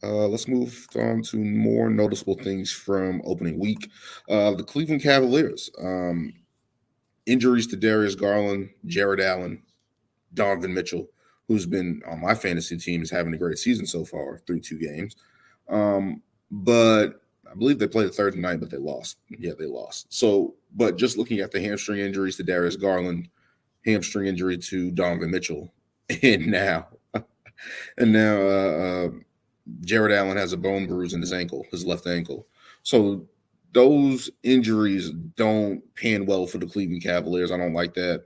Let's move on to more noticeable things from opening week. The Cleveland Cavaliers. Injuries to Darius Garland, Jared Allen, Donovan Mitchell, who's been on my fantasy team, is having a great season so far through 2 games. But I believe they played the Thursday night, but they lost. Yeah, they lost. So, but just looking at the hamstring injuries to Darius Garland, hamstring injury to Donovan Mitchell, and now, and now Jared Allen has a bone bruise in his ankle, his left ankle. So those injuries don't pan well for the Cleveland Cavaliers. I don't like that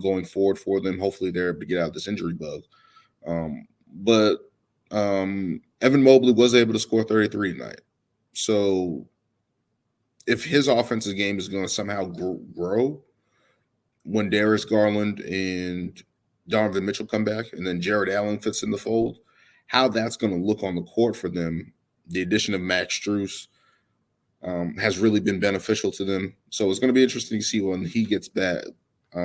going forward for them. Hopefully they're able to get out of this injury bug. But Evan Mobley was able to score 33 tonight. So if his offensive game is going to somehow grow when Darius Garland and Donovan Mitchell come back and then Jared Allen fits in the fold, how that's going to look on the court for them, the addition of Max Strus has really been beneficial to them. So it's going to be interesting to see when he gets back,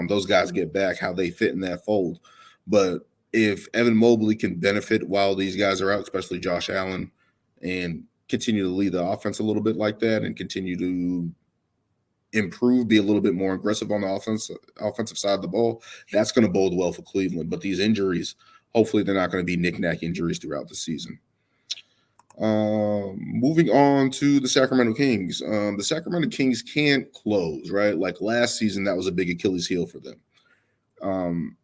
those guys get back, how they fit in that fold. But if Evan Mobley can benefit while these guys are out, especially Josh Allen, and continue to lead the offense a little bit like that and continue to improve, be a little bit more aggressive on the offensive side of the ball, that's going to bode well for Cleveland. But these injuries, hopefully they're not going to be knick-knack injuries throughout the season. Moving on to the Sacramento Kings. The Sacramento Kings can't close, right? Like last season, that was a big Achilles heel for them.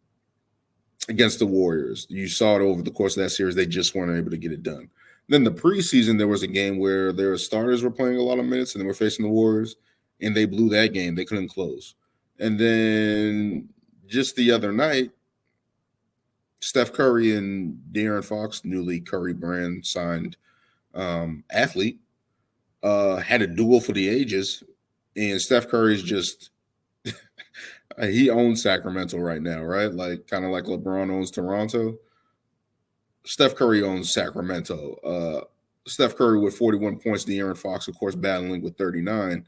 Against the Warriors. You saw it over the course of that series. They just weren't able to get it done. Then the preseason, there was a game where their starters were playing a lot of minutes and they were facing the Warriors, and they blew that game. They couldn't close. And then just the other night, Steph Curry and De'Aaron Fox, newly Curry brand signed athlete, had a duel for the ages, and Steph Curry's just he owns Sacramento right now, right? Like kind of like LeBron owns Toronto. Steph Curry owns Sacramento. Steph Curry with 41 points, De'Aaron Fox, of course, battling with 39.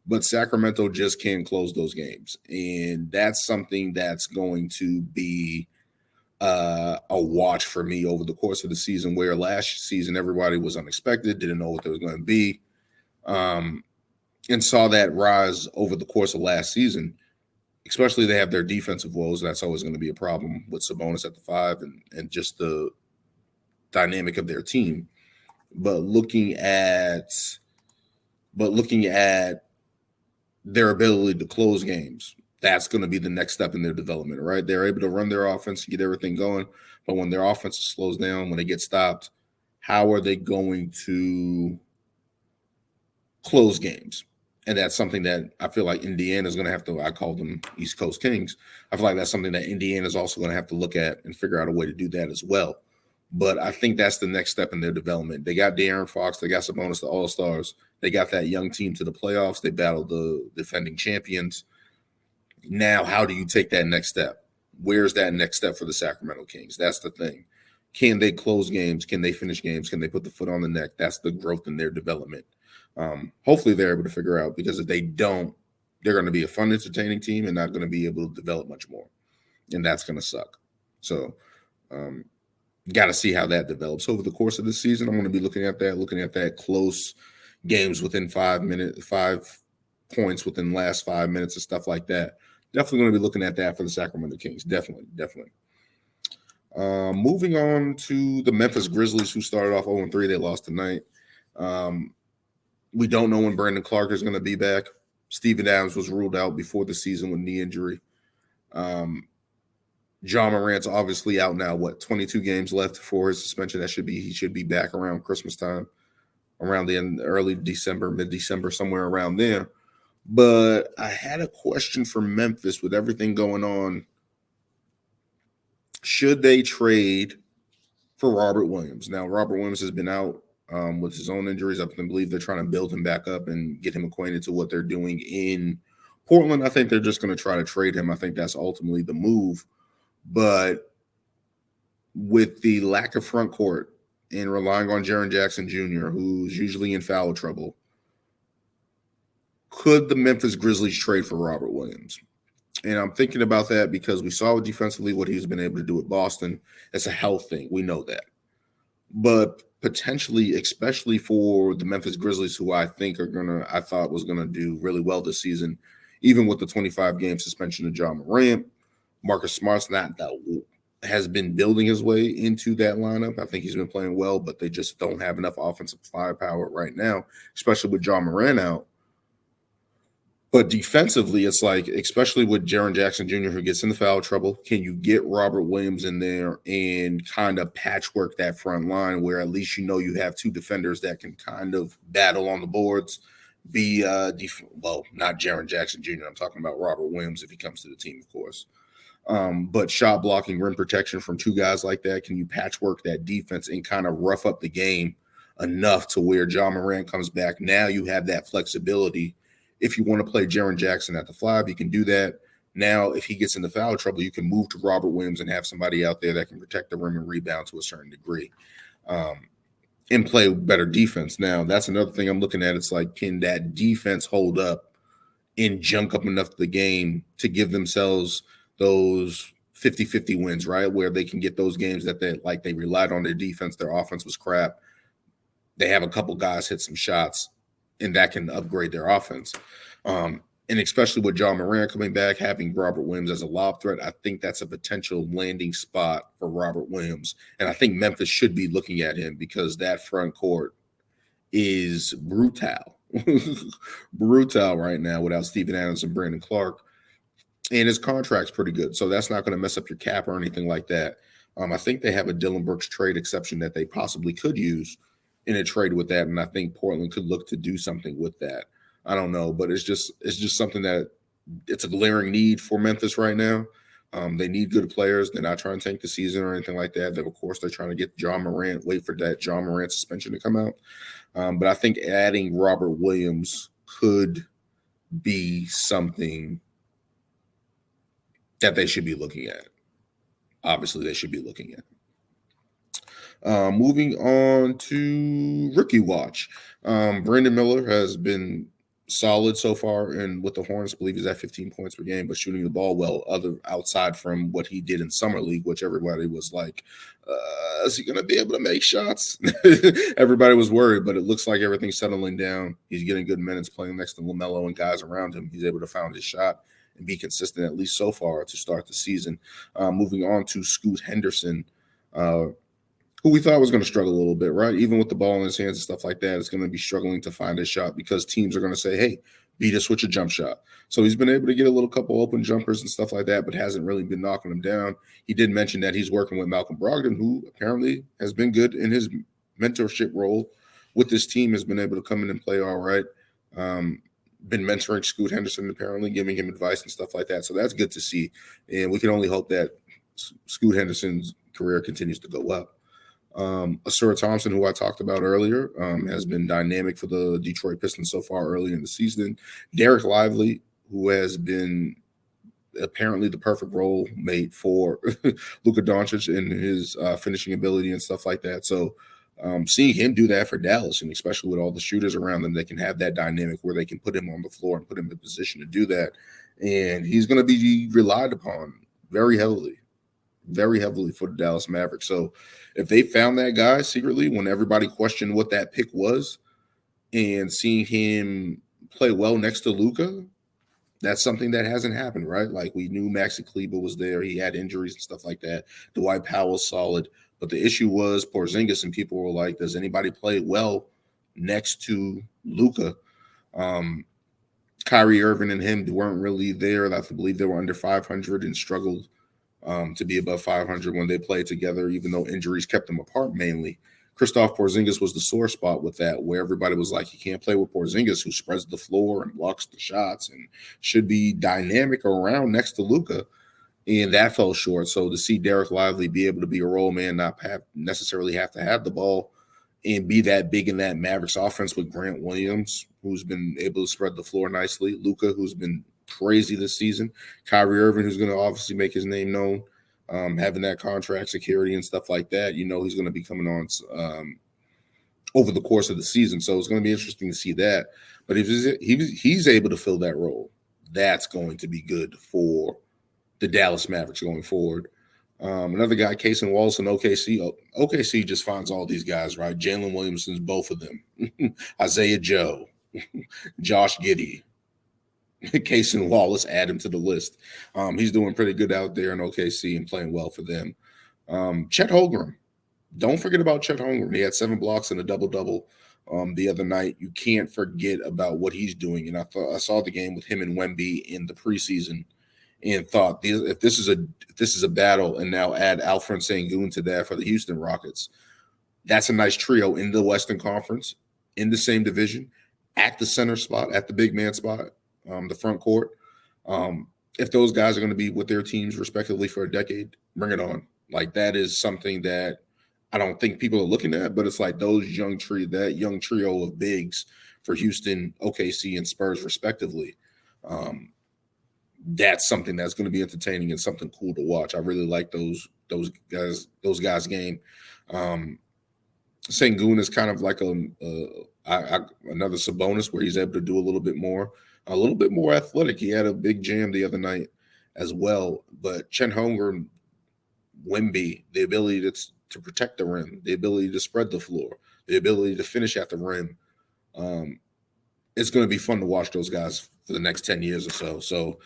But Sacramento just can't close those games. And that's something that's going to be a watch for me over the course of the season, where last season everybody was unexpected, didn't know what they was going to be, and saw that rise over the course of last season. Especially they have their defensive woes. That's always going to be a problem with Sabonis at the 5 and just the dynamic of their team. But looking at their ability to close games, that's going to be the next step in their development, right? They're able to run their offense, get everything going. But when their offense slows down, when they get stopped, how are they going to close games? And that's something that I feel like Indiana is going to have to, I call them East Coast Kings. I feel like that's something that Indiana is also going to have to look at and figure out a way to do that as well. But I think that's the next step in their development. They got De'Aaron Fox. They got Sabonis, the All-Stars. They got that young team to the playoffs. They battled the defending champions. Now, how do you take that next step? Where's that next step for the Sacramento Kings? That's the thing. Can they close games? Can they finish games? Can they put the foot on the neck? That's the growth in their development. Hopefully they're able to figure out, because if they don't, they're going to be a fun, entertaining team and not going to be able to develop much more. And that's going to suck. So, got to see how that develops over the course of the season. I'm going to be looking at that close games within 5 points within the last 5 minutes and stuff like that. Definitely going to be looking at that for the Sacramento Kings. Definitely. Moving on to the Memphis Grizzlies, who started off 0-3. They lost tonight. We don't know when Brandon Clark is going to be back. Steven Adams was ruled out before the season with knee injury. John Morant's obviously out now. 22 games left for his suspension. He should be back around Christmas time, around the end, early December, mid-December, somewhere around there. But I had a question for Memphis with everything going on. Should they trade for Robert Williams? Now, Robert Williams has been out with his own injuries. I believe they're trying to build him back up and get him acquainted to what they're doing in Portland. I think they're just going to try to trade him. I think that's ultimately the move. But with the lack of front court and relying on Jaren Jackson Jr., who's usually in foul trouble, could the Memphis Grizzlies trade for Robert Williams? And I'm thinking about that because we saw defensively what he's been able to do at Boston. It's a health thing. We know that. but potentially, especially for the Memphis Grizzlies, who I thought was gonna do really well this season, even with the 25-game suspension of Ja Morant. Marcus Smart's not that has been building his way into that lineup. I think he's been playing well, but they just don't have enough offensive firepower right now, especially with Ja Morant out. But defensively, it's like, especially with Jaren Jackson Jr., who gets into foul trouble, can you get Robert Williams in there and kind of patchwork that front line where at least you know you have two defenders that can kind of battle on the boards? Not Jaren Jackson Jr. I'm talking about Robert Williams if he comes to the team, of course. But shot blocking, rim protection from two guys like that, can you patchwork that defense and kind of rough up the game enough to where Ja Morant comes back? Now you have that flexibility. If you want to play Jaren Jackson at the 5, you can do that. Now, if he gets into foul trouble, you can move to Robert Williams and have somebody out there that can protect the rim and rebound to a certain degree, and play better defense. Now, that's another thing I'm looking at. It's like, can that defense hold up and junk up enough of the game to give themselves those 50-50 wins, right? Where they can get those games that they relied on their defense, their offense was crap. They have a couple guys hit some shots, and that can upgrade their offense. And especially with Ja Morant coming back, having Robert Williams as a lob threat, I think that's a potential landing spot for Robert Williams. And I think Memphis should be looking at him because that front court is brutal. Brutal right now without Steven Adams and Brandon Clark. And his contract's pretty good, so that's not going to mess up your cap or anything like that. I think they have a Dillon Brooks trade exception that they possibly could use in a trade with that, and I think Portland could look to do something with that. I don't know, but it's just something that it's a glaring need for Memphis right now. They need good players. They're not trying to tank the season or anything like that. Of course, they're trying to get Ja Morant, wait for that Ja Morant suspension to come out. But I think adding Robert Williams could be something that they should be looking at. Obviously, they should be looking at. Moving on to rookie watch. Brandon Miller has been solid so far, and with the Hornets, I believe he's at 15 points per game, but shooting the ball well, outside from what he did in Summer League, which everybody was like, is he going to be able to make shots? Everybody was worried, but it looks like everything's settling down. He's getting good minutes playing next to LaMelo and guys around him. He's able to find his shot and be consistent, at least so far, to start the season. Moving on to Scoot Henderson, who we thought was going to struggle a little bit, right? Even with the ball in his hands and stuff like that, it's going to be struggling to find his shot because teams are going to say, hey, beat us with your jump shot. So he's been able to get a little couple open jumpers and stuff like that, but hasn't really been knocking them down. He did mention that he's working with Malcolm Brogdon, who apparently has been good in his mentorship role with this team, has been able to come in and play all right. Been mentoring Scoot Henderson, apparently, giving him advice and stuff like that. So that's good to see. And we can only hope that Scoot Henderson's career continues to go up. Asura Thompson, who I talked about earlier, has been dynamic for the Detroit Pistons so far early in the season. Derek Lively, who has been apparently the perfect role mate for Luka Doncic in his finishing ability and stuff like that. So seeing him do that for Dallas, and especially with all the shooters around them, they can have that dynamic where they can put him on the floor and put him in position to do that. And he's going to be relied upon very heavily for the Dallas Mavericks. So if they found that guy secretly when everybody questioned what that pick was, and seeing him play well next to Luka, that's something that hasn't happened, right? Like, we knew Maxi Kleber was there. He had injuries and stuff like that. Dwight Powell's solid. But the issue was Porzingis, and people were like, does anybody play well next to Luka? Kyrie Irving and him weren't really there. I believe they were under 500 and struggled to be above 500 when they played together, even though injuries kept them apart mainly. Kristaps Porzingis was the sore spot with that, where everybody was like, you can't play with Porzingis, who spreads the floor and blocks the shots and should be dynamic around next to Luka. And that fell short. So to see Derek Lively be able to be a role man, not necessarily have to have the ball, and be that big in that Mavericks offense with Grant Williams, who's been able to spread the floor nicely, Luka, who's been crazy this season, Kyrie Irving, who's going to obviously make his name known, having that contract security and stuff like that. You know, he's going to be coming on over the course of the season. So it's going to be interesting to see that. But if he's able to fill that role, that's going to be good for the Dallas Mavericks going forward. Another guy, Casey Wallace in OKC. OKC just finds all these guys, right? Jalen Williamson's both of them. Isaiah Joe, Josh Giddey, Casey Wallace, add him to the list. He's doing pretty good out there in OKC and playing well for them. Chet Holmgren. Don't forget about Chet Holmgren. He had 7 blocks and a double-double the other night. You can't forget about what he's doing. And I saw the game with him and Wemby in the preseason and thought, if this is a battle, and now add Alfred Sengun to that for the Houston Rockets, that's a nice trio in the Western Conference, in the same division, at the center spot, at the big man spot, the front court. If those guys are going to be with their teams respectively for a decade, bring it on. Like, that is something that I don't think people are looking at, but it's like that young trio of bigs for Houston, OKC, and Spurs respectively. That's something that's going to be entertaining and something cool to watch. I really like those guys' game. Sengun is kind of like another Sabonis, where he's able to do a little bit more athletic. He had a big jam the other night as well. But Chet Holmgren, Wemby, the ability to protect the rim, the ability to spread the floor, the ability to finish at the rim. It's going to be fun to watch those guys for the next 10 years or so. So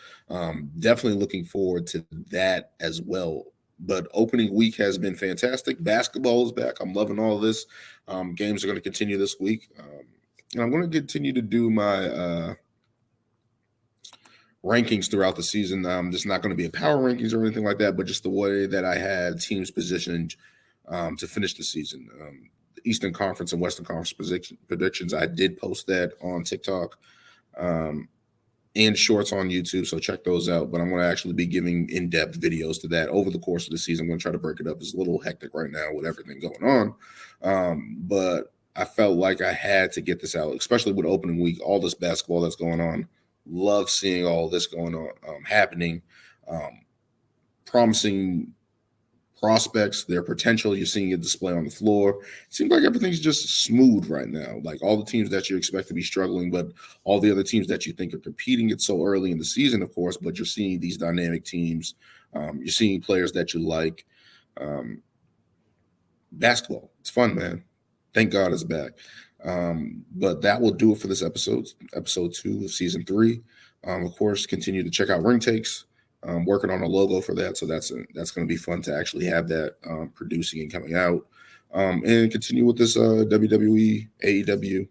definitely looking forward to that as well. But opening week has been fantastic. Basketball is back. I'm loving all of this. Games are going to continue this week. And I'm going to continue to do my rankings throughout the season. Just not going to be a power rankings or anything like that, but just the way that I had teams positioned to finish the season. Eastern Conference and Western Conference predictions. I did post that on TikTok and shorts on YouTube, so check those out. But I'm going to actually be giving in-depth videos to that over the course of the season. I'm going to try to break it up. It's a little hectic right now with everything going on, but I felt like I had to get this out, especially with opening week, all this basketball that's going on. Love seeing all this going on, happening, promising prospects, their potential. You're seeing it display on the floor. It seems like everything's just smooth right now. Like, all the teams that you expect to be struggling, but all the other teams that you think are competing. It's so early in the season, of course, but you're seeing these dynamic teams. You're seeing players that you like. Basketball, it's fun, man. Thank God it's back. But that will do it for this episode 2 of season 3. Of course, continue to check out Ring Takes. Working on a logo for that, so that's going to be fun to actually have that producing and coming out, and continue with this WWE, AEW,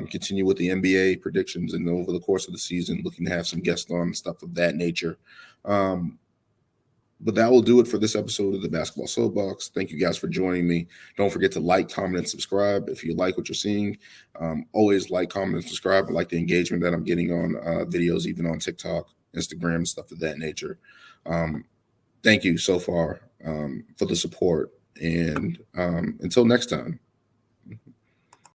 continue with the NBA predictions, and over the course of the season, looking to have some guests on, stuff of that nature. But that will do it for this episode of the Basketball Soapbox. Thank you guys for joining me. Don't forget to like, comment, and subscribe if you like what you're seeing. Always like, comment, and subscribe. I like the engagement that I'm getting on videos, even on TikTok, Instagram, stuff of that nature. Thank you so far for the support. And until next time.